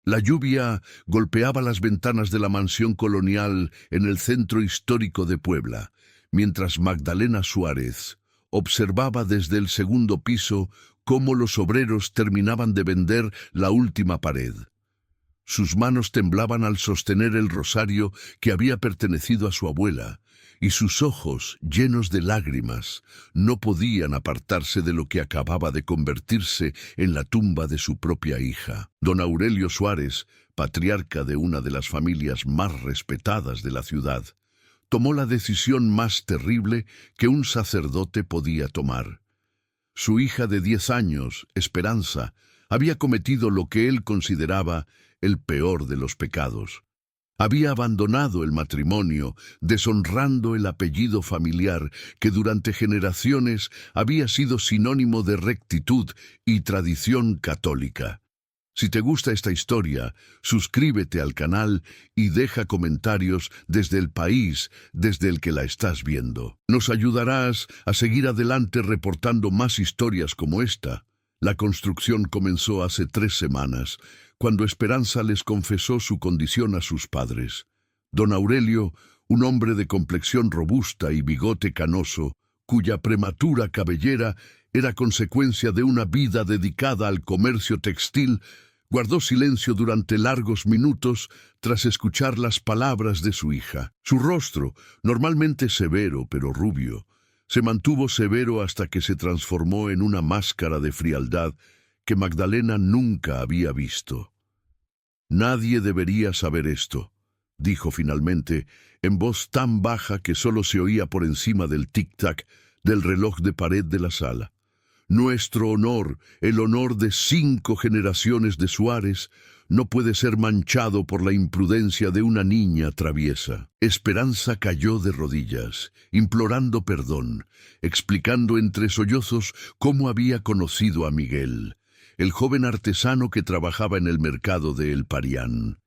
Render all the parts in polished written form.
La lluvia golpeaba las ventanas de la mansión colonial en el centro histórico de Puebla, mientras Magdalena Suárez observaba desde el segundo piso cómo los obreros terminaban de vender la última pared. Sus manos temblaban al sostener el rosario que había pertenecido a su abuela, y sus ojos, llenos de lágrimas, no podían apartarse de lo que acababa de convertirse en la tumba de su propia hija. Don Aurelio Suárez, patriarca de una de las familias más respetadas de la ciudad, tomó la decisión más terrible que un sacerdote podía tomar. Su hija de 10 años, Esperanza, había cometido lo que él consideraba el peor de los pecados. Había abandonado el matrimonio, deshonrando el apellido familiar que durante generaciones había sido sinónimo de rectitud y tradición católica. Si te gusta esta historia, suscríbete al canal y deja comentarios desde el país desde el que la estás viendo. Nos ayudarás a seguir adelante reportando más historias como esta. La construcción comenzó hace 3 semanas, cuando Esperanza les confesó su condición a sus padres. Don Aurelio, un hombre de complexión robusta y bigote canoso, cuya prematura cabellera era consecuencia de una vida dedicada al comercio textil, guardó silencio durante largos minutos tras escuchar las palabras de su hija. Su rostro, normalmente severo pero rubio, se mantuvo severo hasta que se transformó en una máscara de frialdad que Magdalena nunca había visto. «Nadie debería saber esto», dijo finalmente, en voz tan baja que solo se oía por encima del tic-tac del reloj de pared de la sala. «Nuestro honor, el honor de 5 generaciones de Suárez, no puede ser manchado por la imprudencia de una niña traviesa». Esperanza cayó de rodillas, implorando perdón, explicando entre sollozos cómo había conocido a Miguel, el joven artesano que trabajaba en el mercado de El Parián.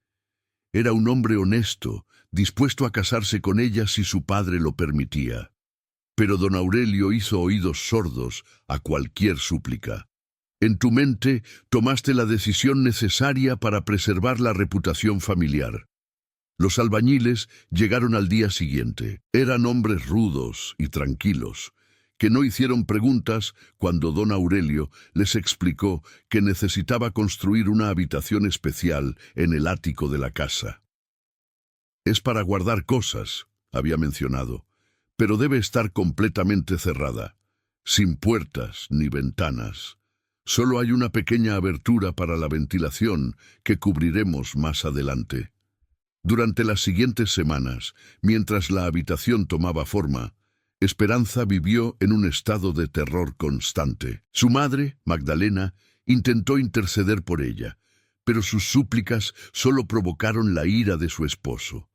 Era un hombre honesto, dispuesto a casarse con ella si su padre lo permitía. Pero don Aurelio hizo oídos sordos a cualquier súplica. «En tu mente tomaste la decisión necesaria para preservar la reputación familiar». Los albañiles llegaron al día siguiente. Eran hombres rudos y tranquilos, que no hicieron preguntas cuando don Aurelio les explicó que necesitaba construir una habitación especial en el ático de la casa. «Es para guardar cosas», había mencionado, «pero debe estar completamente cerrada, sin puertas ni ventanas. Solo hay una pequeña abertura para la ventilación que cubriremos más adelante». Durante las siguientes semanas, mientras la habitación tomaba forma, Esperanza vivió en un estado de terror constante. Su madre, Magdalena, intentó interceder por ella, pero sus súplicas solo provocaron la ira de su esposo.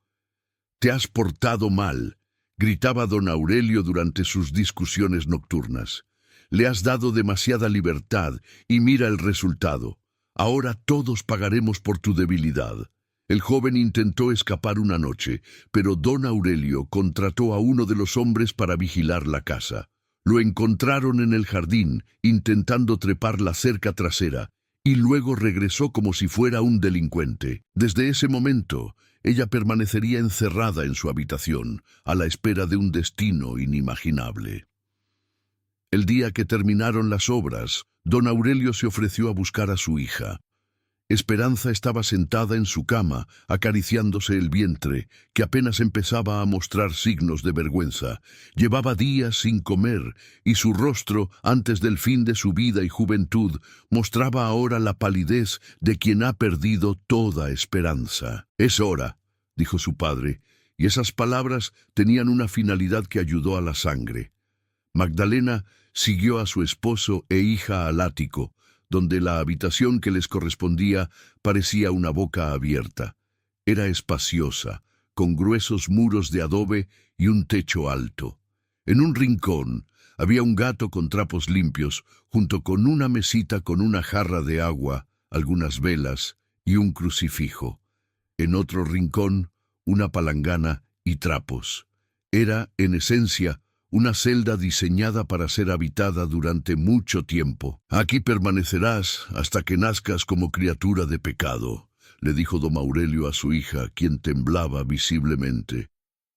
«Te has portado mal», gritaba don Aurelio durante sus discusiones nocturnas. «Le has dado demasiada libertad y mira el resultado. Ahora todos pagaremos por tu debilidad». El joven intentó escapar una noche, pero don Aurelio contrató a uno de los hombres para vigilar la casa. Lo encontraron en el jardín, intentando trepar la cerca trasera, y luego regresó como si fuera un delincuente. Desde ese momento, ella permanecería encerrada en su habitación, a la espera de un destino inimaginable. El día que terminaron las obras, don Aurelio se ofreció a buscar a su hija. Esperanza estaba sentada en su cama, acariciándose el vientre, que apenas empezaba a mostrar signos de vergüenza. Llevaba días sin comer, y su rostro, antes del fin de su vida y juventud, mostraba ahora la palidez de quien ha perdido toda esperanza. «Es hora», dijo su padre, y esas palabras tenían una finalidad que ayudó a la sangre. Magdalena siguió a su esposo e hija al ático, donde la habitación que les correspondía parecía una boca abierta. Era espaciosa, con gruesos muros de adobe y un techo alto. En un rincón había un gato con trapos limpios, junto con una mesita con una jarra de agua, algunas velas y un crucifijo. En otro rincón, una palangana y trapos. Era, en esencia, una celda diseñada para ser habitada durante mucho tiempo. «Aquí permanecerás hasta que nazcas como criatura de pecado», le dijo don Aurelio a su hija, quien temblaba visiblemente.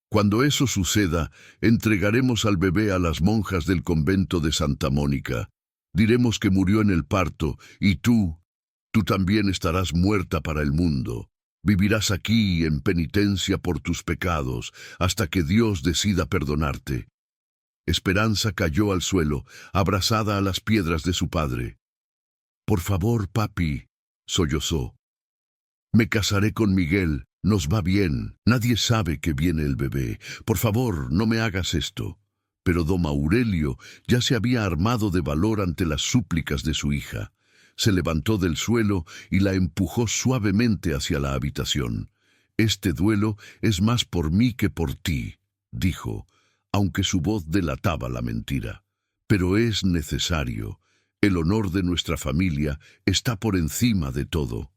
Cuando eso suceda, entregaremos al bebé a las monjas del convento de Santa Mónica. Diremos que murió en el parto, y tú también estarás muerta para el mundo. Vivirás aquí en penitencia por tus pecados, hasta que Dios decida perdonarte. Esperanza cayó al suelo, abrazada a las piedras de su padre. Por favor, papi, sollozó. Me casaré con Miguel, nos va bien, nadie sabe que viene el bebé. Por favor, no me hagas esto. Pero don Aurelio ya se había armado de valor ante las súplicas de su hija. Se levantó del suelo y la empujó suavemente hacia la habitación. Este duelo es más por mí que por ti, dijo, aunque su voz delataba la mentira. Pero es necesario. El honor de nuestra familia está por encima de todo.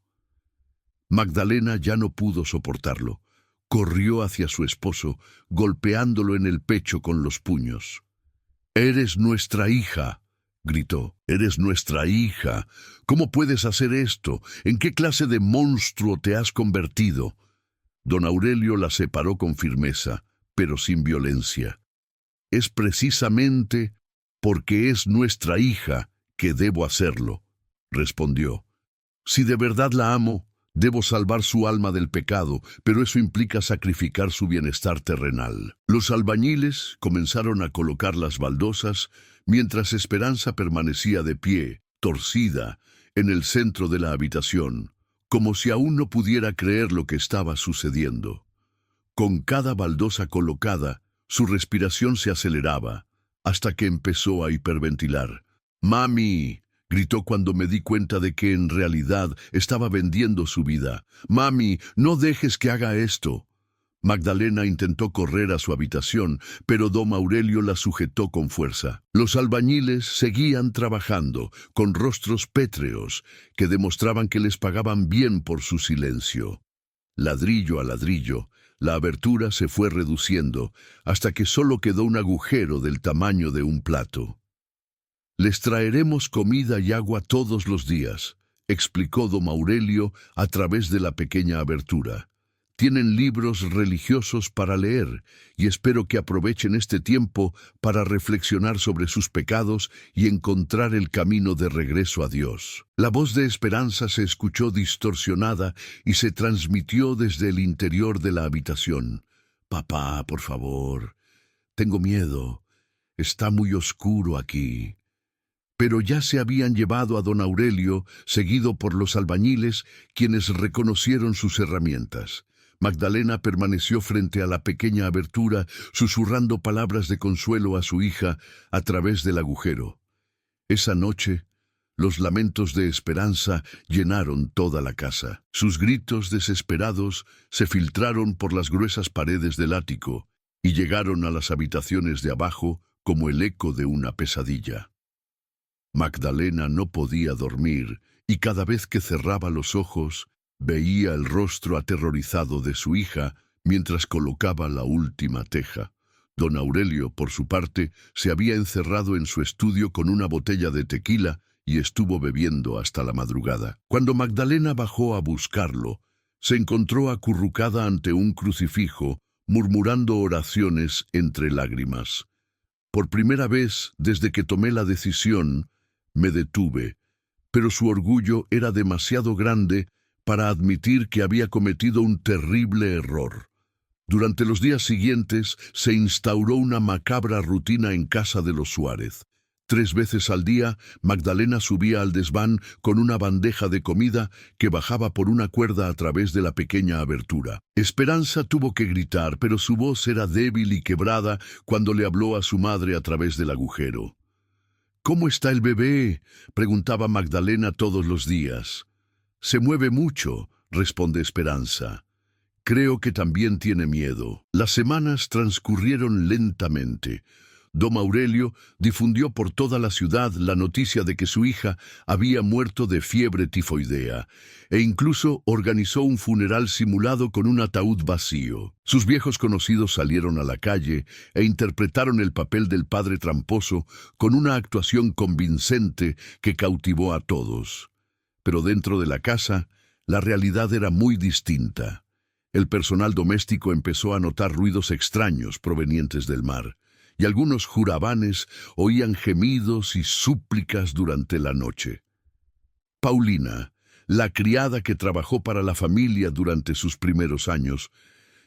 Magdalena ya no pudo soportarlo. Corrió hacia su esposo, golpeándolo en el pecho con los puños. «¡Eres nuestra hija!», gritó. «¡Eres nuestra hija! ¿Cómo puedes hacer esto? ¿En qué clase de monstruo te has convertido?». Don Aurelio la separó con firmeza, pero sin violencia. «Es precisamente porque es nuestra hija que debo hacerlo», respondió. «Si de verdad la amo, debo salvar su alma del pecado, pero eso implica sacrificar su bienestar terrenal». Los albañiles comenzaron a colocar las baldosas, mientras Esperanza permanecía de pie, torcida, en el centro de la habitación, como si aún no pudiera creer lo que estaba sucediendo. Con cada baldosa colocada, su respiración se aceleraba, hasta que empezó a hiperventilar. «¡Mami!», gritó cuando me di cuenta de que en realidad estaba vendiendo su vida. «¡Mami, no dejes que haga esto!». Magdalena intentó correr a su habitación, pero don Aurelio la sujetó con fuerza. Los albañiles seguían trabajando, con rostros pétreos, que demostraban que les pagaban bien por su silencio. Ladrillo a ladrillo, la abertura se fue reduciendo, hasta que solo quedó un agujero del tamaño de un plato. «Les traeremos comida y agua todos los días», explicó don Aurelio a través de la pequeña abertura. «Tienen libros religiosos para leer, y espero que aprovechen este tiempo para reflexionar sobre sus pecados y encontrar el camino de regreso a Dios». La voz de Esperanza se escuchó distorsionada y se transmitió desde el interior de la habitación. «Papá, por favor, tengo miedo. Está muy oscuro aquí». Pero ya se habían llevado a don Aurelio, seguido por los albañiles, quienes reconocieron sus herramientas. Magdalena permaneció frente a la pequeña abertura, susurrando palabras de consuelo a su hija a través del agujero. Esa noche, los lamentos de Esperanza llenaron toda la casa. Sus gritos desesperados se filtraron por las gruesas paredes del ático y llegaron a las habitaciones de abajo como el eco de una pesadilla. Magdalena no podía dormir y cada vez que cerraba los ojos veía el rostro aterrorizado de su hija mientras colocaba la última teja. Don Aurelio, por su parte, se había encerrado en su estudio con una botella de tequila y estuvo bebiendo hasta la madrugada. Cuando Magdalena bajó a buscarlo, se encontró acurrucada ante un crucifijo, murmurando oraciones entre lágrimas. «Por primera vez, desde que tomé la decisión, me detuve, pero su orgullo era demasiado grande para admitir que había cometido un terrible error. Durante los días siguientes se instauró una macabra rutina en casa de los Suárez. 3 veces al día, Magdalena subía al desván con una bandeja de comida que bajaba por una cuerda a través de la pequeña abertura. Esperanza tuvo que gritar, pero su voz era débil y quebrada cuando le habló a su madre a través del agujero. «¿Cómo está el bebé?», preguntaba Magdalena todos los días. «Se mueve mucho», responde Esperanza. «Creo que también tiene miedo». Las semanas transcurrieron lentamente. Don Aurelio difundió por toda la ciudad la noticia de que su hija había muerto de fiebre tifoidea, e incluso organizó un funeral simulado con un ataúd vacío. Sus viejos conocidos salieron a la calle e interpretaron el papel del padre tramposo con una actuación convincente que cautivó a todos. Pero dentro de la casa, La realidad era muy distinta. El personal doméstico empezó a notar ruidos extraños provenientes del mar, y algunos jurabanes oían gemidos y súplicas durante la noche. Paulina, la criada que trabajó para la familia durante sus primeros años,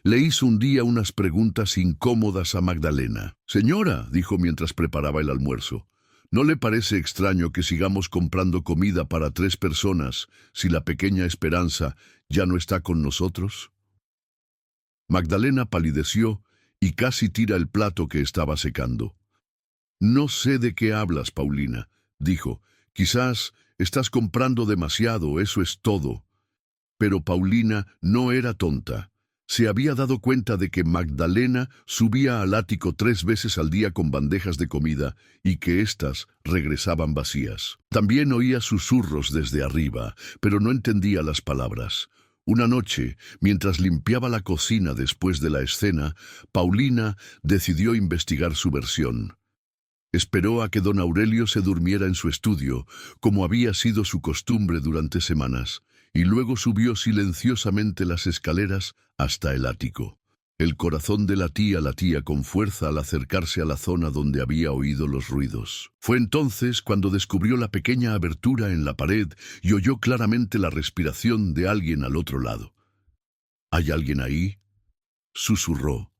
le hizo un día unas preguntas incómodas a Magdalena. «Señora», dijo mientras preparaba el almuerzo, «¿no le parece extraño que sigamos comprando comida para 3 personas si la pequeña Esperanza ya no está con nosotros?» Magdalena palideció y casi tira el plato que estaba secando. «No sé de qué hablas, Paulina», dijo. «Quizás estás comprando demasiado, eso es todo». Pero Paulina no era tonta. Se había dado cuenta de que Magdalena subía al ático 3 veces al día con bandejas de comida y que éstas regresaban vacías. También oía susurros desde arriba, pero no entendía las palabras. Una noche, mientras limpiaba la cocina después de la escena, Paulina decidió investigar su versión. Esperó a que don Aurelio se durmiera en su estudio, como había sido su costumbre durante semanas, y luego subió silenciosamente las escaleras hasta el ático. El corazón latía con fuerza al acercarse a la zona donde había oído los ruidos. Fue entonces cuando descubrió la pequeña abertura en la pared y oyó claramente la respiración de alguien al otro lado. «¿Hay alguien ahí?», susurró,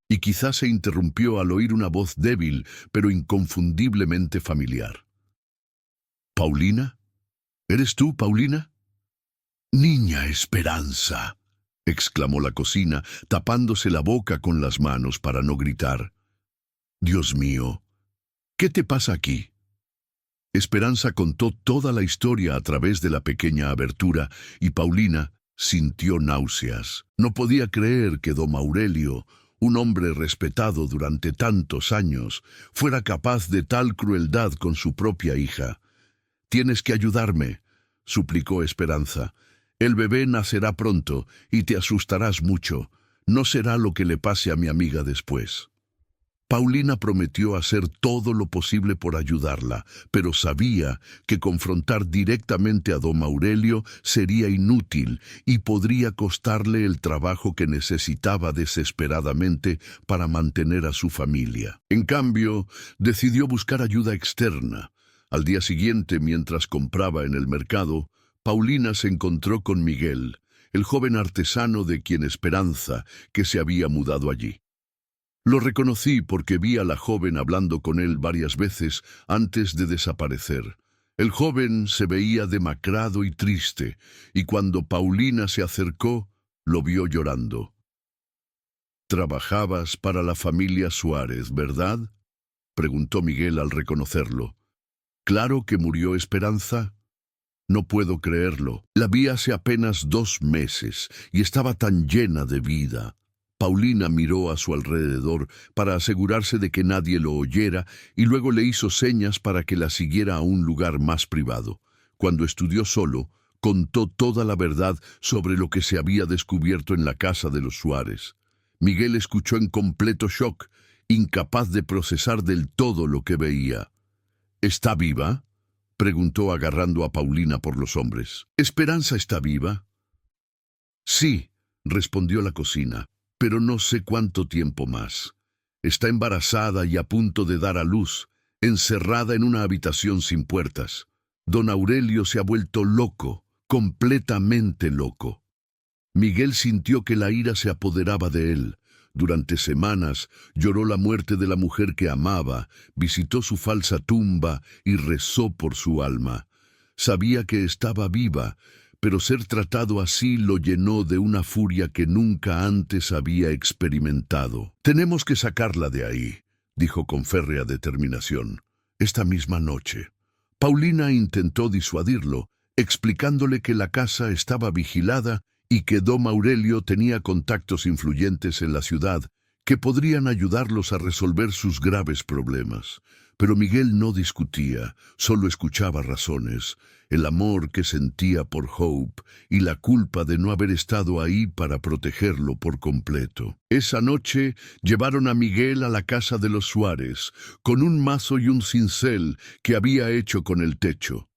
y quizás se interrumpió al oír una voz débil, pero inconfundiblemente familiar. «¿Paulina? ¿Eres tú, Paulina?» «Niña Esperanza», exclamó la cocina, tapándose la boca con las manos para no gritar. «Dios mío, ¿qué te pasa aquí?» Esperanza contó toda la historia a través de la pequeña abertura y Paulina sintió náuseas. No podía creer que don Aurelio, un hombre respetado durante tantos años, fuera capaz de tal crueldad con su propia hija. «Tienes que ayudarme», suplicó Esperanza. «El bebé nacerá pronto y te asustarás mucho. No será lo que le pase a mi amiga después». Paulina prometió hacer todo lo posible por ayudarla, pero sabía que confrontar directamente a don Aurelio sería inútil y podría costarle el trabajo que necesitaba desesperadamente para mantener a su familia. En cambio, decidió buscar ayuda externa. Al día siguiente, mientras compraba en el mercado, Paulina se encontró con Miguel, el joven artesano de quien Esperanza, que se había mudado allí. Lo reconocí porque vi a la joven hablando con él varias veces antes de desaparecer. El joven se veía demacrado y triste, y cuando Paulina se acercó, lo vio llorando. «Trabajabas para la familia Suárez, ¿verdad?», preguntó Miguel al reconocerlo. «¿Claro que murió Esperanza?». «No puedo creerlo. La vi hace apenas 2 meses y estaba tan llena de vida». Paulina miró a su alrededor para asegurarse de que nadie lo oyera y luego le hizo señas para que la siguiera a un lugar más privado. Cuando estudió solo, contó toda la verdad sobre lo que se había descubierto en la casa de los Suárez. Miguel escuchó en completo shock, incapaz de procesar del todo lo que veía. «¿Está viva?», preguntó agarrando a Paulina por los hombros. «¿Esperanza está viva?». «Sí», respondió la cocina, «pero no sé cuánto tiempo más. Está embarazada y a punto de dar a luz, encerrada en una habitación sin puertas. Don Aurelio se ha vuelto loco, completamente loco». Miguel sintió que la ira se apoderaba de él. Durante semanas lloró la muerte de la mujer que amaba, visitó su falsa tumba y rezó por su alma. Sabía que estaba viva, pero ser tratado así lo llenó de una furia que nunca antes había experimentado. «Tenemos que sacarla de ahí», dijo con férrea determinación. «Esta misma noche». Paulina intentó disuadirlo, explicándole que la casa estaba vigilada y que don Aurelio tenía contactos influyentes en la ciudad que podrían ayudarlos a resolver sus graves problemas. Pero Miguel no discutía, solo escuchaba razones, el amor que sentía por Hope y la culpa de no haber estado ahí para protegerlo por completo. Esa noche llevaron a Miguel a la casa de los Suárez, con un mazo y un cincel que había hecho con el techo.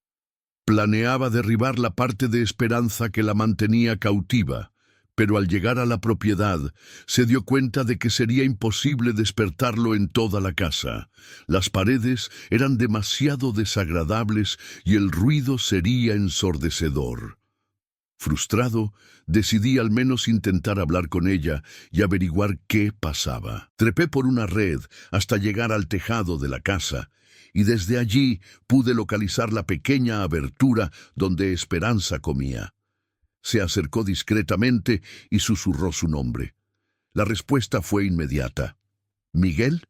Planeaba derribar la parte de Esperanza que la mantenía cautiva, pero al llegar a la propiedad se dio cuenta de que sería imposible despertarlo en toda la casa. Las paredes eran demasiado desagradables y el ruido sería ensordecedor. Frustrado, decidí al menos intentar hablar con ella y averiguar qué pasaba. Trepé por una red hasta llegar al tejado de la casa, y desde allí pude localizar la pequeña abertura donde Esperanza comía. Se acercó discretamente y susurró su nombre. La respuesta fue inmediata. «¿Miguel?»,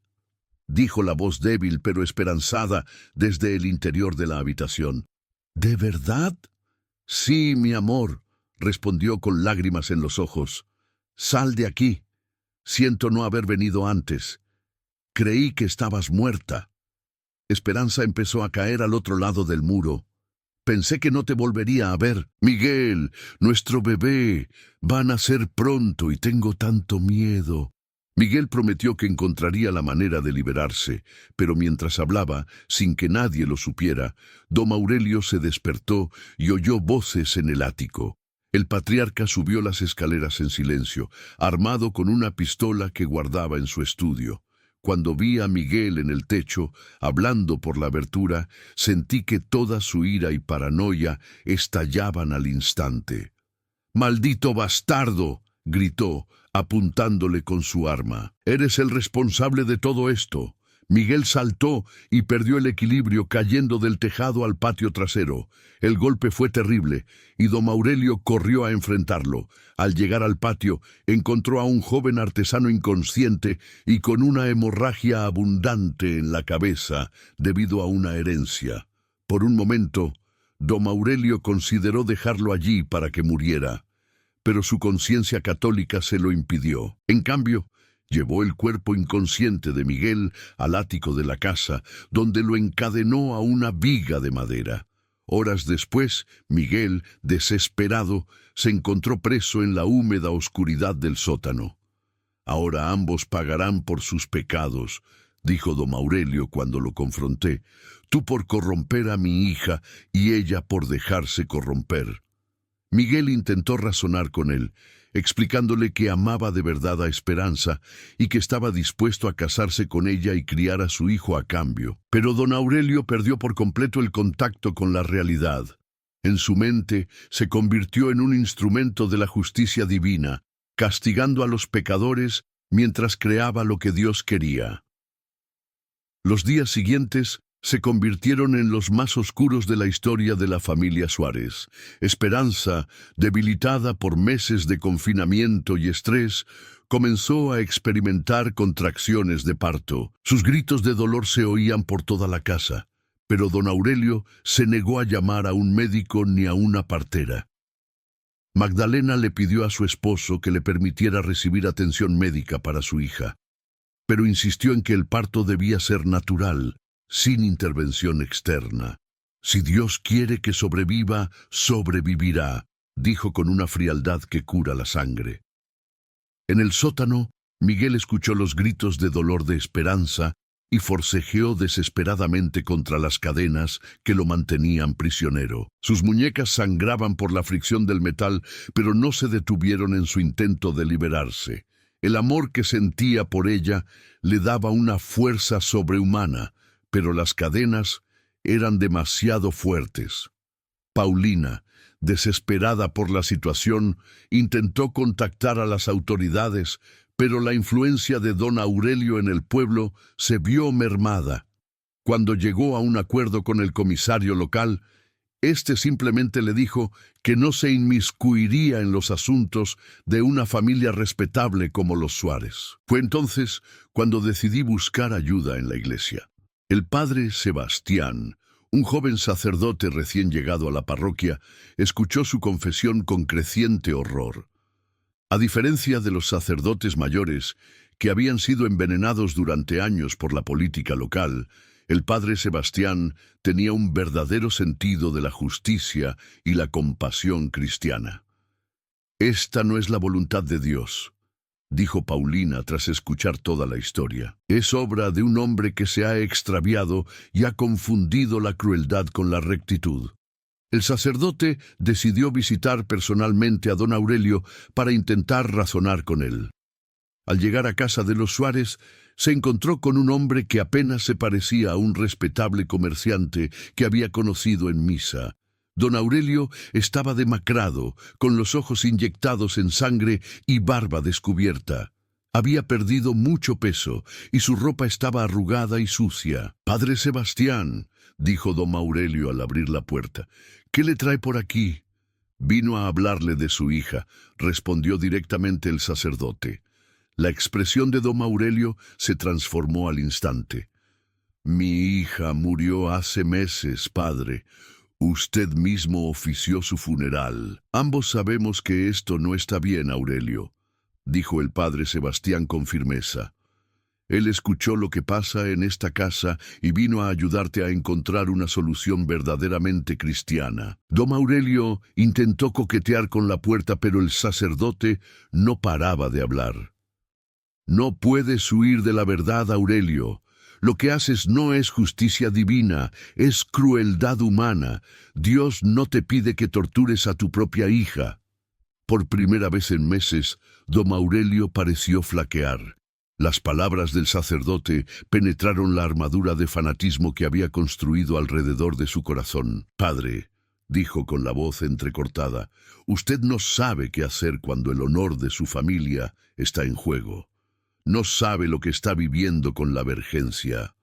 dijo la voz débil pero esperanzada desde el interior de la habitación. «¿De verdad?». «Sí, mi amor», respondió con lágrimas en los ojos. «Sal de aquí. Siento no haber venido antes. Creí que estabas muerta». Esperanza empezó a caer al otro lado del muro. «Pensé que no te volvería a ver. Miguel, nuestro bebé, va a nacer pronto y tengo tanto miedo». Miguel prometió que encontraría la manera de liberarse, pero mientras hablaba, sin que nadie lo supiera, don Aurelio se despertó y oyó voces en el ático. El patriarca subió las escaleras en silencio, armado con una pistola que guardaba en su estudio. Cuando vi a Miguel en el techo, hablando por la abertura, sentí que toda su ira y paranoia estallaban al instante. «¡Maldito bastardo!», gritó, apuntándole con su arma. «Eres el responsable de todo esto». Miguel saltó y perdió el equilibrio cayendo del tejado al patio trasero. El golpe fue terrible y don Aurelio corrió a enfrentarlo. Al llegar al patio, encontró a un joven artesano inconsciente y con una hemorragia abundante en la cabeza debido a una herencia. Por un momento, don Aurelio consideró dejarlo allí para que muriera, pero su conciencia católica se lo impidió. En cambio, llevó el cuerpo inconsciente de Miguel al ático de la casa, donde lo encadenó a una viga de madera. Horas después, Miguel, desesperado, se encontró preso en la húmeda oscuridad del sótano. «Ahora ambos pagarán por sus pecados», dijo don Aurelio cuando lo confronté. «Tú por corromper a mi hija y ella por dejarse corromper». Miguel intentó razonar con él, explicándole que amaba de verdad a Esperanza y que estaba dispuesto a casarse con ella y criar a su hijo a cambio. Pero don Aurelio perdió por completo el contacto con la realidad. En su mente se convirtió en un instrumento de la justicia divina, castigando a los pecadores mientras creaba lo que Dios quería. Los días siguientes se convirtieron en los más oscuros de la historia de la familia Suárez. Esperanza, debilitada por meses de confinamiento y estrés, comenzó a experimentar contracciones de parto. Sus gritos de dolor se oían por toda la casa, pero don Aurelio se negó a llamar a un médico ni a una partera. Magdalena le pidió a su esposo que le permitiera recibir atención médica para su hija, pero insistió en que el parto debía ser natural, sin intervención externa. «Si Dios quiere que sobreviva, sobrevivirá», dijo con una frialdad que cura la sangre. En el sótano, Miguel escuchó los gritos de dolor de Esperanza y forcejeó desesperadamente contra las cadenas que lo mantenían prisionero. Sus muñecas sangraban por la fricción del metal, pero no se detuvieron en su intento de liberarse. El amor que sentía por ella le daba una fuerza sobrehumana, pero las cadenas eran demasiado fuertes. Paulina, desesperada por la situación, intentó contactar a las autoridades, pero la influencia de don Aurelio en el pueblo se vio mermada. Cuando llegó a un acuerdo con el comisario local, éste simplemente le dijo que no se inmiscuiría en los asuntos de una familia respetable como los Suárez. Fue entonces cuando decidí buscar ayuda en la iglesia. El padre Sebastián, un joven sacerdote recién llegado a la parroquia, escuchó su confesión con creciente horror. A diferencia de los sacerdotes mayores, que habían sido envenenados durante años por la política local, el padre Sebastián tenía un verdadero sentido de la justicia y la compasión cristiana. «Esta no es la voluntad de Dios», dijo Paulina tras escuchar toda la historia. «Es obra de un hombre que se ha extraviado y ha confundido la crueldad con la rectitud». El sacerdote decidió visitar personalmente a don Aurelio para intentar razonar con él. Al llegar a casa de los Suárez, se encontró con un hombre que apenas se parecía a un respetable comerciante que había conocido en misa. Don Aurelio estaba demacrado, con los ojos inyectados en sangre y barba descubierta. Había perdido mucho peso y su ropa estaba arrugada y sucia. «Padre Sebastián», dijo don Aurelio al abrir la puerta, «¿qué le trae por aquí?» «Vino a hablarle de su hija», respondió directamente el sacerdote. La expresión de don Aurelio se transformó al instante. «Mi hija murió hace meses, padre. Usted mismo ofició su funeral. Ambos sabemos que esto no está bien, Aurelio», dijo el padre Sebastián con firmeza. «Él escuchó lo que pasa en esta casa y vino a ayudarte a encontrar una solución verdaderamente cristiana». Don Aurelio intentó coquetear con la puerta, pero el sacerdote no paraba de hablar. «No puedes huir de la verdad, Aurelio. Lo que haces no es justicia divina, es crueldad humana. Dios no te pide que tortures a tu propia hija». Por primera vez en meses, don Aurelio pareció flaquear. Las palabras del sacerdote penetraron la armadura de fanatismo que había construido alrededor de su corazón. «Padre», dijo con la voz entrecortada, «usted no sabe qué hacer cuando el honor de su familia está en juego. No sabe lo que está viviendo con la vergencia.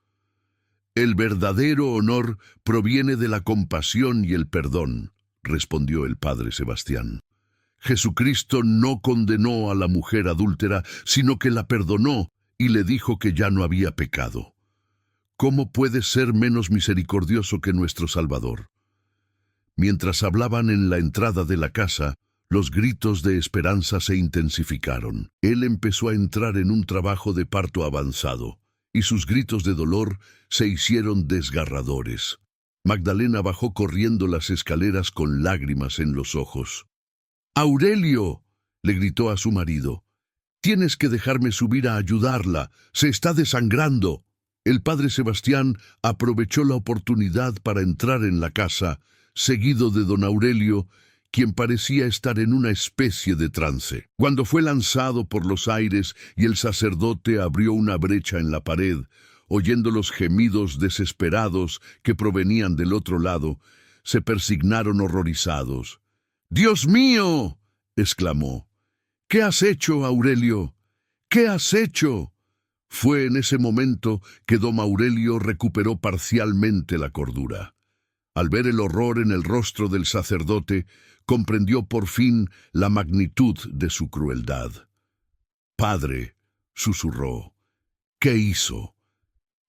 El verdadero honor proviene de la compasión y el perdón», respondió el padre Sebastián. «Jesucristo no condenó a la mujer adúltera, sino que la perdonó y le dijo que ya no había pecado. ¿Cómo puede ser menos misericordioso que nuestro Salvador?» Mientras hablaban en la entrada de la casa, los gritos de esperanza se intensificaron. Él empezó a entrar en un trabajo de parto avanzado, y sus gritos de dolor se hicieron desgarradores. Magdalena bajó corriendo las escaleras con lágrimas en los ojos. «Aurelio», le gritó a su marido, «tienes que dejarme subir a ayudarla, se está desangrando». El padre Sebastián aprovechó la oportunidad para entrar en la casa, seguido de don Aurelio, quien parecía estar en una especie de trance. Cuando fue lanzado por los aires y el sacerdote abrió una brecha en la pared, oyendo los gemidos desesperados que provenían del otro lado, se persignaron horrorizados. «¡Dios mío!», exclamó. «¿Qué has hecho, Aurelio? ¿Qué has hecho?». Fue en ese momento que don Aurelio recuperó parcialmente la cordura. Al ver el horror en el rostro del sacerdote, comprendió por fin la magnitud de su crueldad. «Padre», susurró, «¿qué hizo?».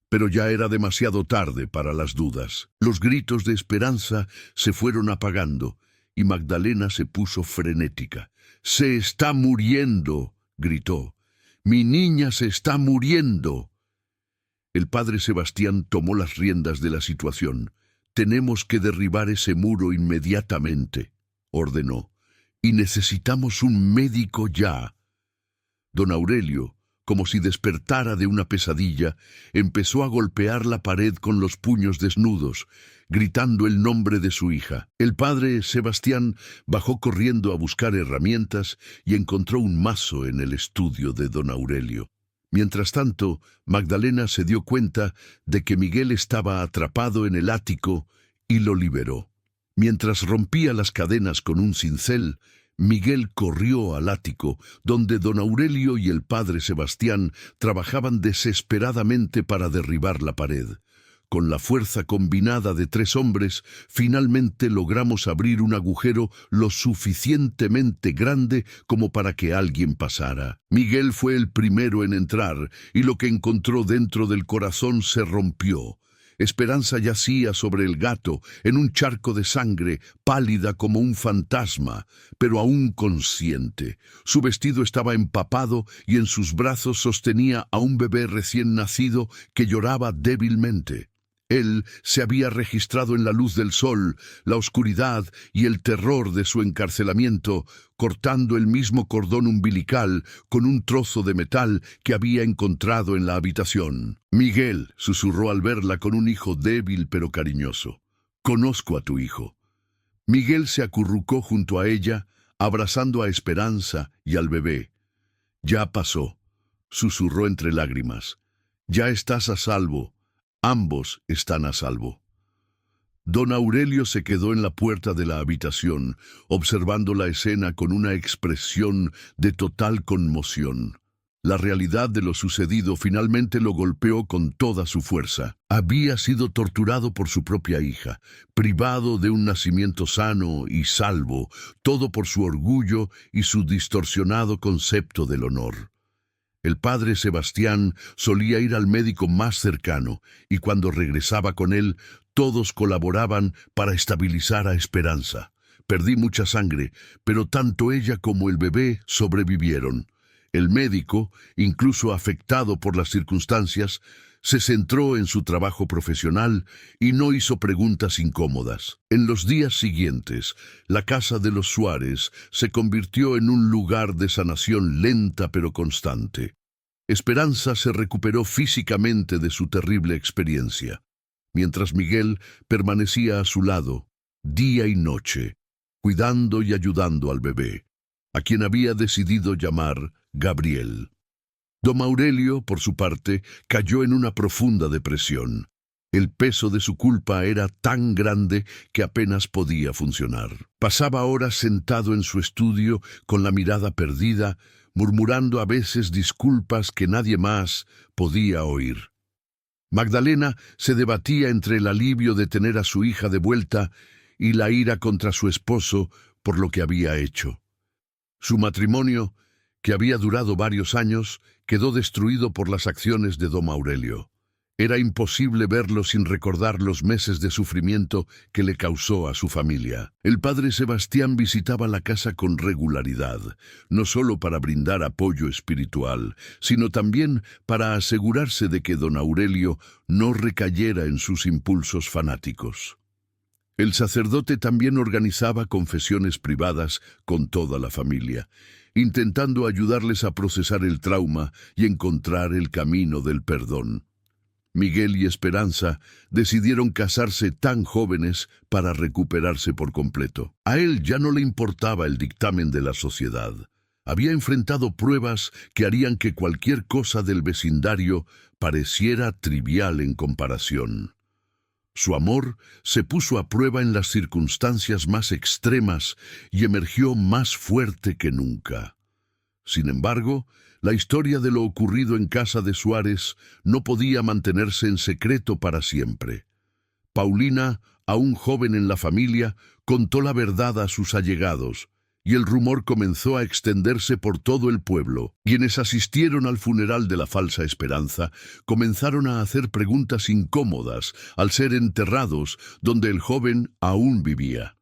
Pero ya era demasiado tarde para las dudas. Los gritos de esperanza se fueron apagando y Magdalena se puso frenética. «Se está muriendo», gritó. «Mi niña se está muriendo». El padre Sebastián tomó las riendas de la situación. «Tenemos que derribar ese muro inmediatamente», ordenó, «y necesitamos un médico ya». Don Aurelio, como si despertara de una pesadilla, empezó a golpear la pared con los puños desnudos, gritando el nombre de su hija. El padre Sebastián bajó corriendo a buscar herramientas y encontró un mazo en el estudio de don Aurelio. Mientras tanto, Magdalena se dio cuenta de que Miguel estaba atrapado en el ático y lo liberó. Mientras rompía las cadenas con un cincel, Miguel corrió al ático, donde don Aurelio y el padre Sebastián trabajaban desesperadamente para derribar la pared. Con la fuerza combinada de 3 hombres, finalmente logramos abrir un agujero lo suficientemente grande como para que alguien pasara. Miguel fue el primero en entrar, y lo que encontró dentro del corazón se rompió. Esperanza yacía sobre el gato, en un charco de sangre, pálida como un fantasma, pero aún consciente. Su vestido estaba empapado y en sus brazos sostenía a un bebé recién nacido que lloraba débilmente. Él se había registrado en la luz del sol, la oscuridad y el terror de su encarcelamiento, cortando el mismo cordón umbilical con un trozo de metal que había encontrado en la habitación. «Miguel», susurró al verla con un hijo débil pero cariñoso, «conozco a tu hijo. Miguel se acurrucó junto a ella, abrazando a Esperanza y al bebé. «Ya pasó», susurró entre lágrimas. «Ya estás a salvo. Ambos están a salvo». Don Aurelio se quedó en la puerta de la habitación, observando la escena con una expresión de total conmoción. La realidad de lo sucedido finalmente lo golpeó con toda su fuerza. Había sido torturado por su propia hija, privado de un nacimiento sano y salvo, todo por su orgullo y su distorsionado concepto del honor. El padre Sebastián solía ir al médico más cercano, y cuando regresaba con él, todos colaboraban para estabilizar a Esperanza. Perdí mucha sangre, pero tanto ella como el bebé sobrevivieron. El médico, incluso afectado por las circunstancias, se centró en su trabajo profesional y no hizo preguntas incómodas. En los días siguientes, la casa de los Suárez se convirtió en un lugar de sanación lenta pero constante. Esperanza se recuperó físicamente de su terrible experiencia, mientras Miguel permanecía a su lado, día y noche, cuidando y ayudando al bebé, a quien había decidido llamar Gabriel. Don Aurelio, por su parte, cayó en una profunda depresión. El peso de su culpa era tan grande que apenas podía funcionar. Pasaba horas sentado en su estudio con la mirada perdida, murmurando a veces disculpas que nadie más podía oír. Magdalena se debatía entre el alivio de tener a su hija de vuelta y la ira contra su esposo por lo que había hecho. Su matrimonio, que había durado varios años, quedó destruido por las acciones de don Aurelio. Era imposible verlo sin recordar los meses de sufrimiento que le causó a su familia. El padre Sebastián visitaba la casa con regularidad, no solo para brindar apoyo espiritual, sino también para asegurarse de que don Aurelio no recayera en sus impulsos fanáticos. El sacerdote también organizaba confesiones privadas con toda la familia, intentando ayudarles a procesar el trauma y encontrar el camino del perdón. Miguel y Esperanza decidieron casarse tan jóvenes para recuperarse por completo. A él ya no le importaba el dictamen de la sociedad. Había enfrentado pruebas que harían que cualquier cosa del vecindario pareciera trivial en comparación. Su amor se puso a prueba en las circunstancias más extremas y emergió más fuerte que nunca. Sin embargo, la historia de lo ocurrido en casa de Suárez no podía mantenerse en secreto para siempre. Paulina, aún joven en la familia, contó la verdad a sus allegados, y el rumor comenzó a extenderse por todo el pueblo. Quienes asistieron al funeral de la falsa Esperanza comenzaron a hacer preguntas incómodas al ser enterrados donde el joven aún vivía.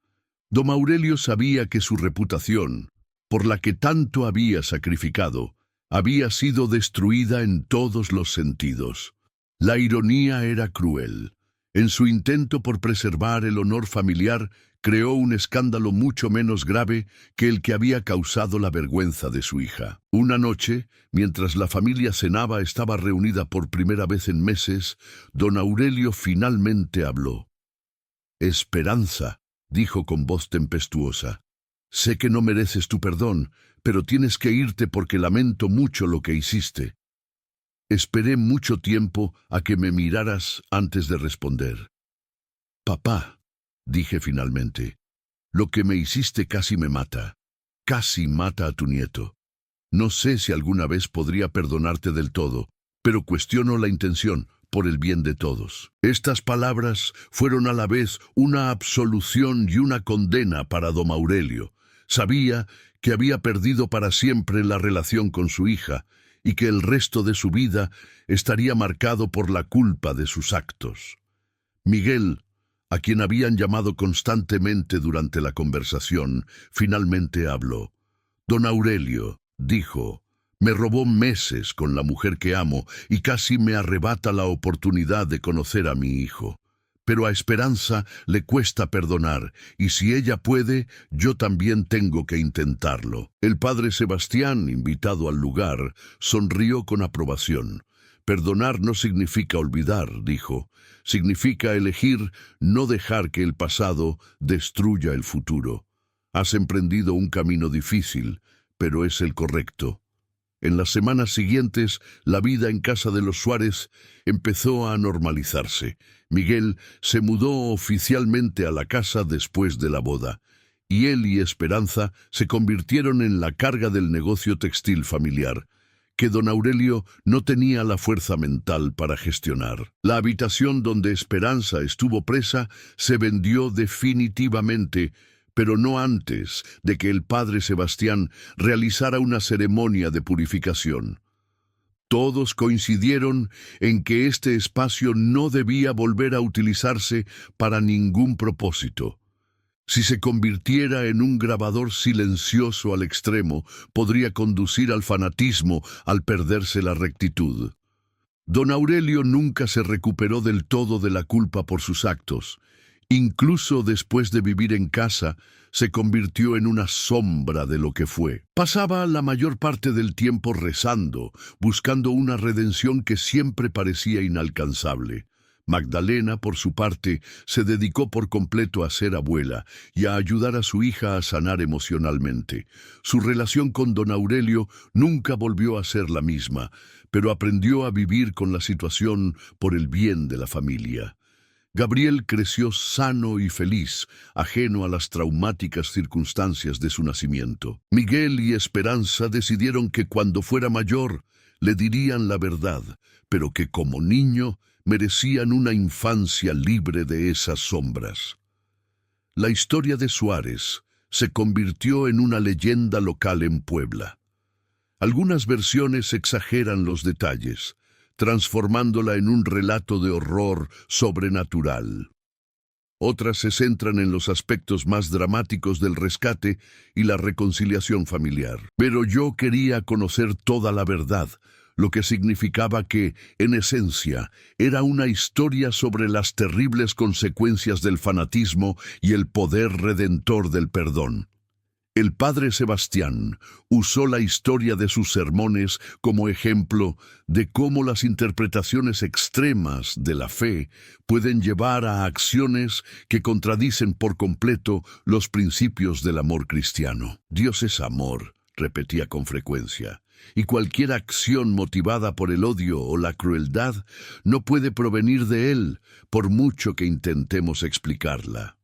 Don Aurelio sabía que su reputación, por la que tanto había sacrificado, había sido destruida en todos los sentidos. La ironía era cruel. En su intento por preservar el honor familiar, creó un escándalo mucho menos grave que el que había causado la vergüenza de su hija. Una noche, mientras la familia cenaba estaba reunida por primera vez en meses, don Aurelio finalmente habló. «Esperanza», dijo con voz tempestuosa, «sé que no mereces tu perdón, pero tienes que irte porque lamento mucho lo que hiciste». Esperé mucho tiempo a que me miraras antes de responder. «Papá», dije finalmente, «lo que me hiciste casi me mata. Casi mata a tu nieto. No sé si alguna vez podría perdonarte del todo, pero cuestiono la intención, por el bien de todos». Estas palabras fueron a la vez una absolución y una condena para don Aurelio. Sabía que había perdido para siempre la relación con su hija y que el resto de su vida estaría marcado por la culpa de sus actos. Miguel, a quien habían llamado constantemente durante la conversación, finalmente habló. «Don Aurelio», dijo, «me robó meses con la mujer que amo y casi me arrebata la oportunidad de conocer a mi hijo. Pero a Esperanza le cuesta perdonar, y si ella puede, yo también tengo que intentarlo». El padre Sebastián, invitado al lugar, sonrió con aprobación, Perdonar no significa olvidar, dijo. Significa elegir no dejar que el pasado destruya el futuro. Has emprendido un camino difícil, pero es el correcto. En las semanas siguientes, la vida en casa de los Suárez empezó a normalizarse. Miguel se mudó oficialmente a la casa después de la boda, y él y Esperanza se convirtieron en la carga del negocio textil familiar, que don Aurelio no tenía la fuerza mental para gestionar. La habitación donde Esperanza estuvo presa se vendió definitivamente, pero no antes de que el padre Sebastián realizara una ceremonia de purificación. Todos coincidieron en que este espacio no debía volver a utilizarse para ningún propósito. Si se convirtiera en un grabador silencioso al extremo, podría conducir al fanatismo al perderse la rectitud. Don Aurelio nunca se recuperó del todo de la culpa por sus actos. Incluso después de vivir en casa, se convirtió en una sombra de lo que fue. Pasaba la mayor parte del tiempo rezando, buscando una redención que siempre parecía inalcanzable. Magdalena, por su parte, se dedicó por completo a ser abuela y a ayudar a su hija a sanar emocionalmente. Su relación con don Aurelio nunca volvió a ser la misma, pero aprendió a vivir con la situación por el bien de la familia. Gabriel creció sano y feliz, ajeno a las traumáticas circunstancias de su nacimiento. Miguel y Esperanza decidieron que cuando fuera mayor le dirían la verdad, pero que como niño merecían una infancia libre de esas sombras. La historia de Suárez se convirtió en una leyenda local en Puebla. Algunas versiones exageran los detalles, transformándola en un relato de horror sobrenatural. Otras se centran en los aspectos más dramáticos del rescate y la reconciliación familiar. Pero yo quería conocer toda la verdad, lo que significaba que, en esencia, era una historia sobre las terribles consecuencias del fanatismo y el poder redentor del perdón. El padre Sebastián usó la historia de sus sermones como ejemplo de cómo las interpretaciones extremas de la fe pueden llevar a acciones que contradicen por completo los principios del amor cristiano. Dios es amor, repetía con frecuencia, y cualquier acción motivada por el odio o la crueldad no puede provenir de él, por mucho que intentemos explicarla.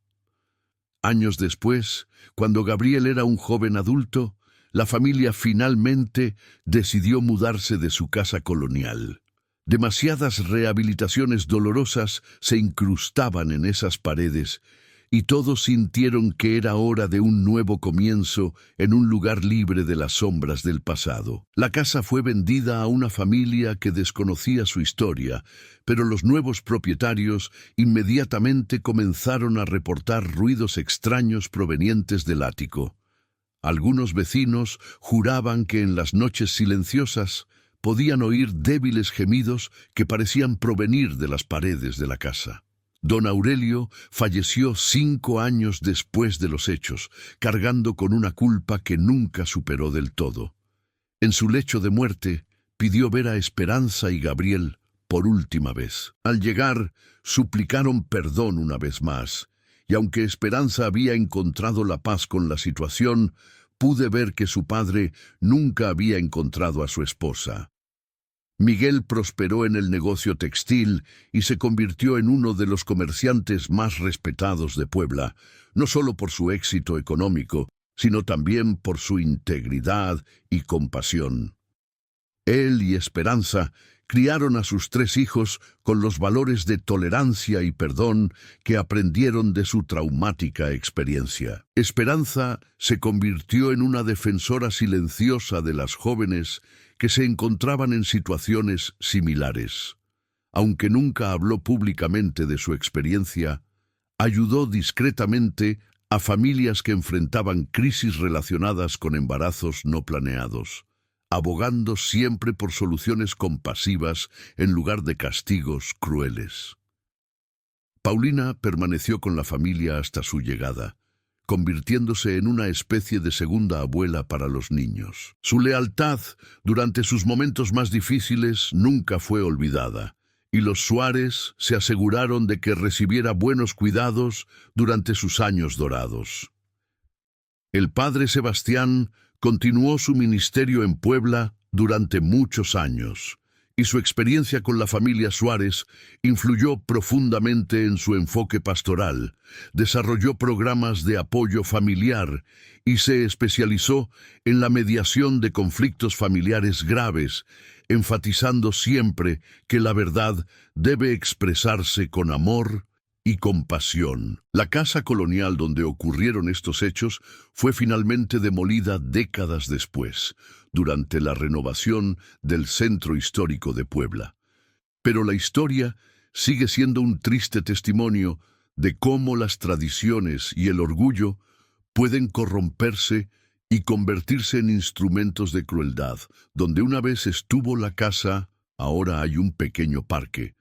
Años después, cuando Gabriel era un joven adulto, la familia finalmente decidió mudarse de su casa colonial. Demasiadas rehabilitaciones dolorosas se incrustaban en esas paredes y todos sintieron que era hora de un nuevo comienzo en un lugar libre de las sombras del pasado. La casa fue vendida a una familia que desconocía su historia, pero los nuevos propietarios inmediatamente comenzaron a reportar ruidos extraños provenientes del ático. Algunos vecinos juraban que en las noches silenciosas podían oír débiles gemidos que parecían provenir de las paredes de la casa. Don Aurelio falleció 5 años después de los hechos, cargando con una culpa que nunca superó del todo. En su lecho de muerte, pidió ver a Esperanza y Gabriel por última vez. Al llegar, suplicaron perdón una vez más, y aunque Esperanza había encontrado la paz con la situación, pude ver que su padre nunca había encontrado a su esposa. Miguel prosperó en el negocio textil y se convirtió en uno de los comerciantes más respetados de Puebla, no solo por su éxito económico, sino también por su integridad y compasión. Él y Esperanza criaron a sus 3 hijos con los valores de tolerancia y perdón que aprendieron de su traumática experiencia. Esperanza se convirtió en una defensora silenciosa de las jóvenes que se encontraban en situaciones similares. Aunque nunca habló públicamente de su experiencia, ayudó discretamente a familias que enfrentaban crisis relacionadas con embarazos no planeados, abogando siempre por soluciones compasivas en lugar de castigos crueles. Paulina permaneció con la familia hasta su llegada, convirtiéndose en una especie de segunda abuela para los niños. Su lealtad durante sus momentos más difíciles nunca fue olvidada, y los Suárez se aseguraron de que recibiera buenos cuidados durante sus años dorados. El padre Sebastián continuó su ministerio en Puebla durante muchos años, y su experiencia con la familia Suárez influyó profundamente en su enfoque pastoral. Desarrolló programas de apoyo familiar y se especializó en la mediación de conflictos familiares graves, enfatizando siempre que la verdad debe expresarse con amor y compasión. La casa colonial donde ocurrieron estos hechos fue finalmente demolida décadas después, durante la renovación del Centro Histórico de Puebla. Pero la historia sigue siendo un triste testimonio de cómo las tradiciones y el orgullo pueden corromperse y convertirse en instrumentos de crueldad. Donde una vez estuvo la casa, ahora hay un pequeño parque.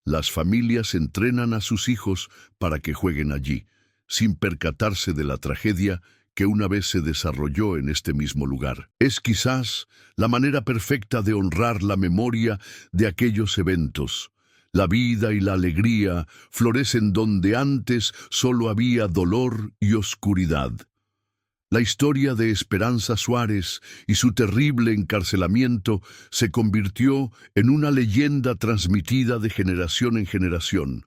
Las familias entrenan a sus hijos para que jueguen allí, sin percatarse de la tragedia que una vez se desarrolló en este mismo lugar. Es quizás la manera perfecta de honrar la memoria de aquellos eventos. La vida y la alegría florecen donde antes solo había dolor y oscuridad. La historia de Esperanza Suárez y su terrible encarcelamiento se convirtió en una leyenda transmitida de generación en generación,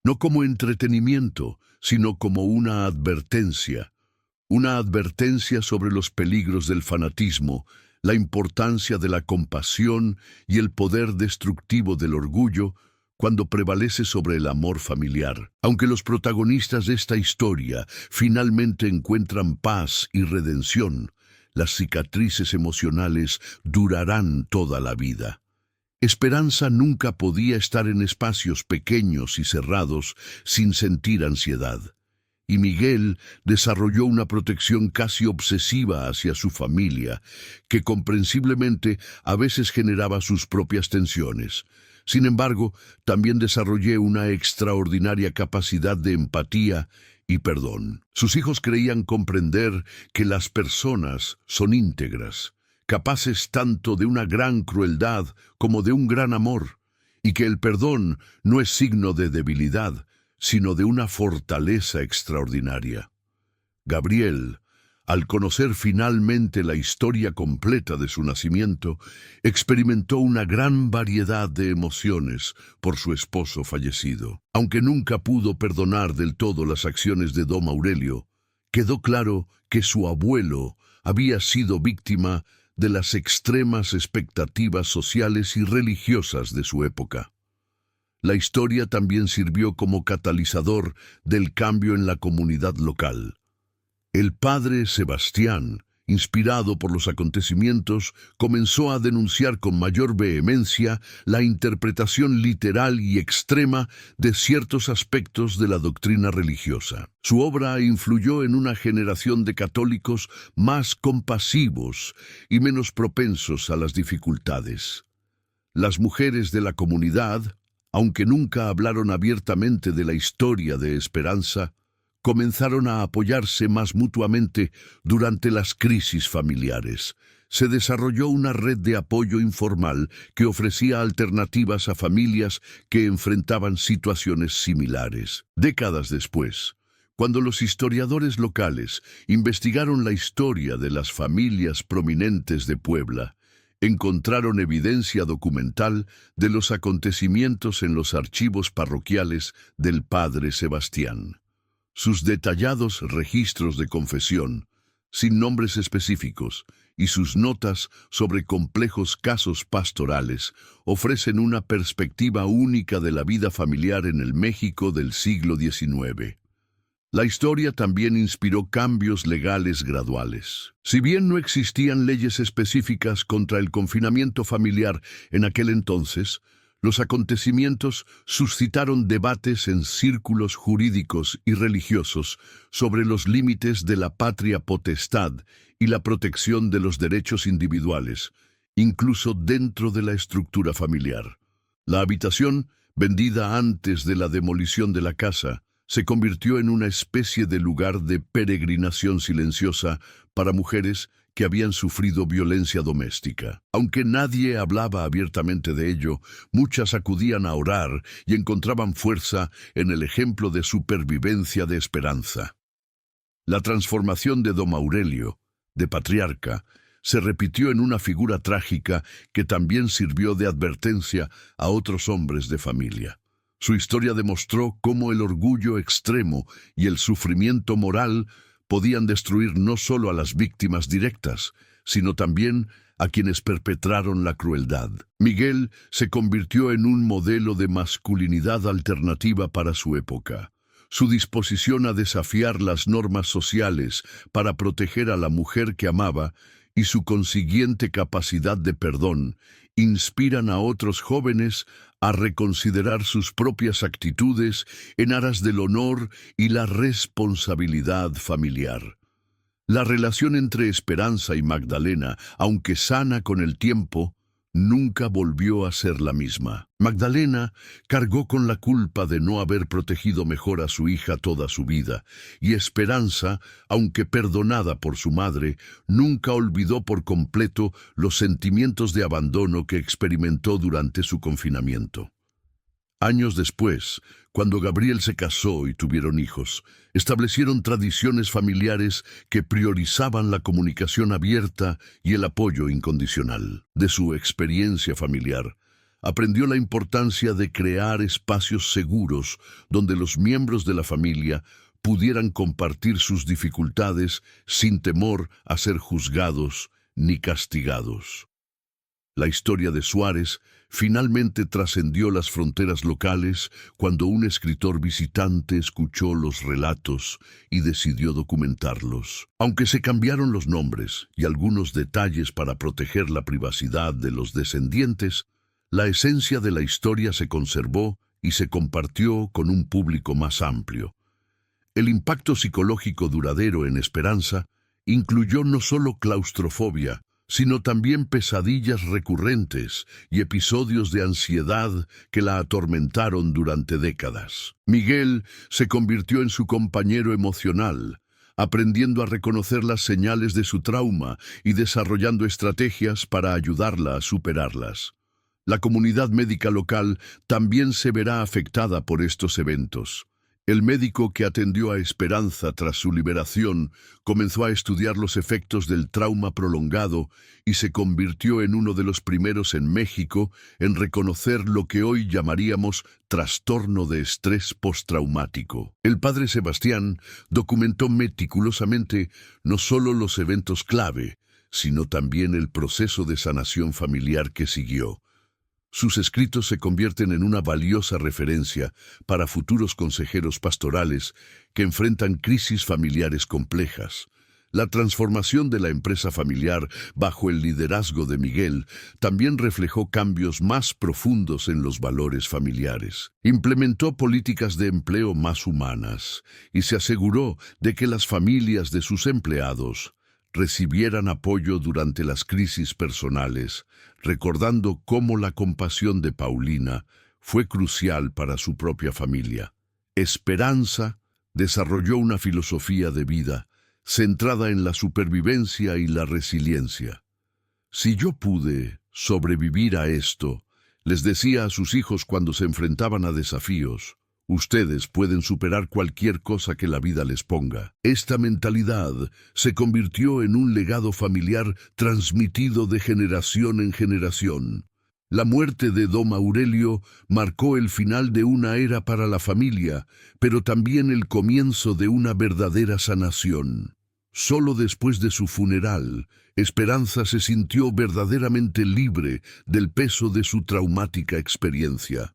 no como entretenimiento, sino como una advertencia sobre los peligros del fanatismo, la importancia de la compasión y el poder destructivo del orgullo cuando prevalece sobre el amor familiar. Aunque los protagonistas de esta historia finalmente encuentran paz y redención, las cicatrices emocionales durarán toda la vida. Esperanza nunca podía estar en espacios pequeños y cerrados sin sentir ansiedad. Y Miguel desarrolló una protección casi obsesiva hacia su familia, que comprensiblemente a veces generaba sus propias tensiones. Sin embargo, también desarrollé una extraordinaria capacidad de empatía y perdón. Sus hijos creían comprender que las personas son íntegras, capaces tanto de una gran crueldad como de un gran amor, y que el perdón no es signo de debilidad, sino de una fortaleza extraordinaria. Gabriel, al conocer finalmente la historia completa de su nacimiento, experimentó una gran variedad de emociones por su esposo fallecido. Aunque nunca pudo perdonar del todo las acciones de don Aurelio, quedó claro que su abuelo había sido víctima de las extremas expectativas sociales y religiosas de su época. La historia también sirvió como catalizador del cambio en la comunidad local. El padre Sebastián, inspirado por los acontecimientos, comenzó a denunciar con mayor vehemencia la interpretación literal y extrema de ciertos aspectos de la doctrina religiosa. Su obra influyó en una generación de católicos más compasivos y menos propensos a las dificultades. Las mujeres de la comunidad, aunque nunca hablaron abiertamente de la historia de Esperanza, comenzaron a apoyarse más mutuamente durante las crisis familiares. Se desarrolló una red de apoyo informal que ofrecía alternativas a familias que enfrentaban situaciones similares. Décadas después, cuando los historiadores locales investigaron la historia de las familias prominentes de Puebla, encontraron evidencia documental de los acontecimientos en los archivos parroquiales del padre Sebastián. Sus detallados registros de confesión, sin nombres específicos, y sus notas sobre complejos casos pastorales ofrecen una perspectiva única de la vida familiar en el México del siglo XIX. La historia también inspiró cambios legales graduales. Si bien no existían leyes específicas contra el confinamiento familiar en aquel entonces, los acontecimientos suscitaron debates en círculos jurídicos y religiosos sobre los límites de la patria potestad y la protección de los derechos individuales, incluso dentro de la estructura familiar. La habitación, vendida antes de la demolición de la casa, se convirtió en una especie de lugar de peregrinación silenciosa para mujeres que habían sufrido violencia doméstica. Aunque nadie hablaba abiertamente de ello, muchas acudían a orar y encontraban fuerza en el ejemplo de supervivencia de esperanza. La transformación de Dom Aurelio, de patriarca, se repitió en una figura trágica que también sirvió de advertencia a otros hombres de familia. Su historia demostró cómo el orgullo extremo y el sufrimiento moral podían destruir no solo a las víctimas directas, sino también a quienes perpetraron la crueldad. Miguel se convirtió en un modelo de masculinidad alternativa para su época. Su disposición a desafiar las normas sociales para proteger a la mujer que amaba y su consiguiente capacidad de perdón inspiran a otros jóvenes a reconsiderar sus propias actitudes en aras del honor y la responsabilidad familiar. La relación entre Esperanza y Magdalena, aunque sana con el tiempo, nunca volvió a ser la misma. Magdalena cargó con la culpa de no haber protegido mejor a su hija toda su vida, y Esperanza, aunque perdonada por su madre, nunca olvidó por completo los sentimientos de abandono que experimentó durante su confinamiento. Años después, cuando Gabriel se casó y tuvieron hijos, establecieron tradiciones familiares que priorizaban la comunicación abierta y el apoyo incondicional. De su experiencia familiar, aprendió la importancia de crear espacios seguros donde los miembros de la familia pudieran compartir sus dificultades sin temor a ser juzgados ni castigados. La historia de Suárez finalmente trascendió las fronteras locales cuando un escritor visitante escuchó los relatos y decidió documentarlos. Aunque se cambiaron los nombres y algunos detalles para proteger la privacidad de los descendientes, la esencia de la historia se conservó y se compartió con un público más amplio. El impacto psicológico duradero en Esperanza incluyó no solo claustrofobia, sino también pesadillas recurrentes y episodios de ansiedad que la atormentaron durante décadas. Miguel se convirtió en su compañero emocional, aprendiendo a reconocer las señales de su trauma y desarrollando estrategias para ayudarla a superarlas. La comunidad médica local también se verá afectada por estos eventos. El médico que atendió a Esperanza tras su liberación comenzó a estudiar los efectos del trauma prolongado y se convirtió en uno de los primeros en México en reconocer lo que hoy llamaríamos trastorno de estrés postraumático. El padre Sebastián documentó meticulosamente no solo los eventos clave, sino también el proceso de sanación familiar que siguió. Sus escritos se convierten en una valiosa referencia para futuros consejeros pastorales que enfrentan crisis familiares complejas. La transformación de la empresa familiar bajo el liderazgo de Miguel también reflejó cambios más profundos en los valores familiares. Implementó políticas de empleo más humanas y se aseguró de que las familias de sus empleados recibieran apoyo durante las crisis personales, recordando cómo la compasión de Paulina fue crucial para su propia familia. Esperanza desarrolló una filosofía de vida centrada en la supervivencia y la resiliencia. Si yo pude sobrevivir a esto, les decía a sus hijos cuando se enfrentaban a desafíos, ustedes pueden superar cualquier cosa que la vida les ponga. Esta mentalidad se convirtió en un legado familiar transmitido de generación en generación. La muerte de Dom Aurelio marcó el final de una era para la familia, pero también el comienzo de una verdadera sanación. Solo después de su funeral, Esperanza se sintió verdaderamente libre del peso de su traumática experiencia.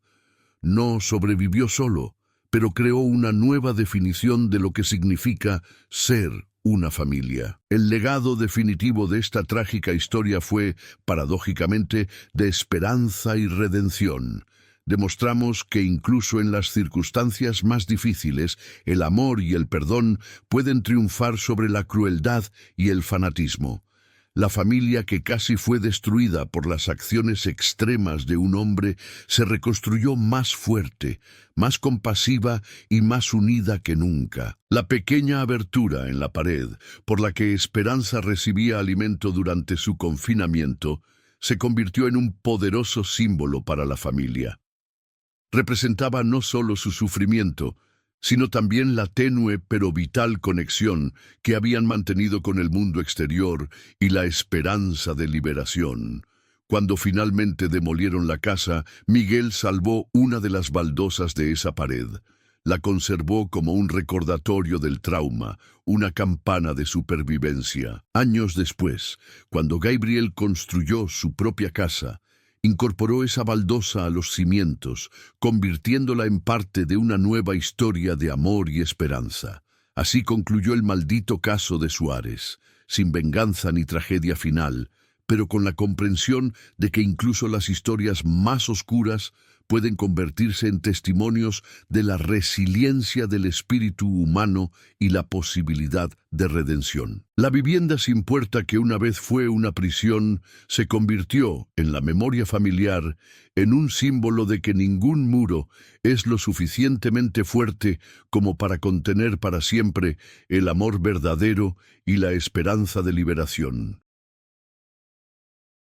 No sobrevivió solo, pero creó una nueva definición de lo que significa ser una familia. El legado definitivo de esta trágica historia fue, paradójicamente, de esperanza y redención. Demostramos que incluso en las circunstancias más difíciles, el amor y el perdón pueden triunfar sobre la crueldad y el fanatismo. La familia, que casi fue destruida por las acciones extremas de un hombre, se reconstruyó más fuerte, más compasiva y más unida que nunca. La pequeña abertura en la pared, por la que Esperanza recibía alimento durante su confinamiento, se convirtió en un poderoso símbolo para la familia. Representaba no solo su sufrimiento, sino también la tenue pero vital conexión que habían mantenido con el mundo exterior y la esperanza de liberación. Cuando finalmente demolieron la casa, Miguel salvó una de las baldosas de esa pared. La conservó como un recordatorio del trauma, una campana de supervivencia. Años después, cuando Gabriel construyó su propia casa, incorporó esa baldosa a los cimientos, convirtiéndola en parte de una nueva historia de amor y esperanza. Así concluyó el maldito caso de Suárez, sin venganza ni tragedia final, pero con la comprensión de que incluso las historias más oscuras pueden convertirse en testimonios de la resiliencia del espíritu humano y la posibilidad de redención. La vivienda sin puerta, que una vez fue una prisión, se convirtió, en la memoria familiar, en un símbolo de que ningún muro es lo suficientemente fuerte como para contener para siempre el amor verdadero y la esperanza de liberación.